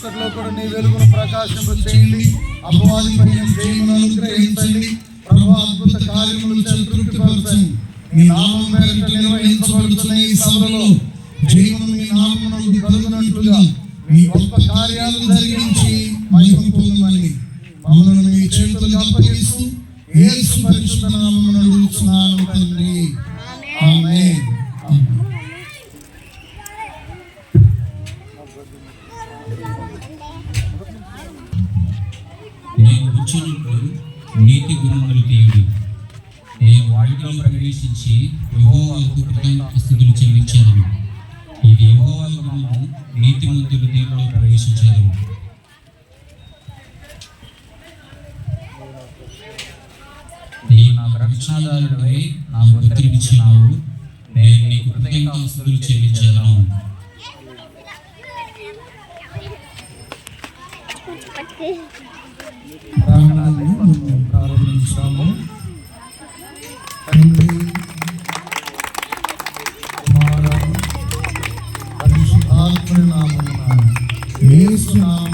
అంతట్లో కూడా నీ వెలుగును ప్రకాశింప చేయండి. అపవాది పైన జయమును అనుగ్రహించండి. ప్రభు అద్భుత కార్యములు తృప్తిపరచండి. మీ నామం పేరిట నిర్వహించబడుతున్న ఈ సభలో జయమును మీ నామమునకు కలుగునట్లుగా మీ గొప్ప కార్యాలు జరిగించి మహిమ పొందమని మమ్మల్ని మీ చేతులకు అప్పగిస్తూ యేసు పరిశుద్ధ నామమున అడుగుతున్నాను తండ్రి. ఆమేన్. నేను వచ్చినప్పుడు నీతి గుణములు తీయుడి. నేను వాటిలో ప్రవేశించి యెహోవాకు కృతజ్ఞతాస్తుతులు చెల్లించాను. ఇది యెహోవా గుణము, నీతిమంతులు దీనిలో ప్రవేశించారు. నీవు నాకు రక్షణాదారుడివై నాకు ఉత్తరమిచ్చినావు. నేను నీకు కృతజ్ఞతాస్తుతులు చెల్లించాను. ప్రారంభించాము. తండ్రి, కుమార, పరిశుద్ధాత్మ నామమున యేసు నామమున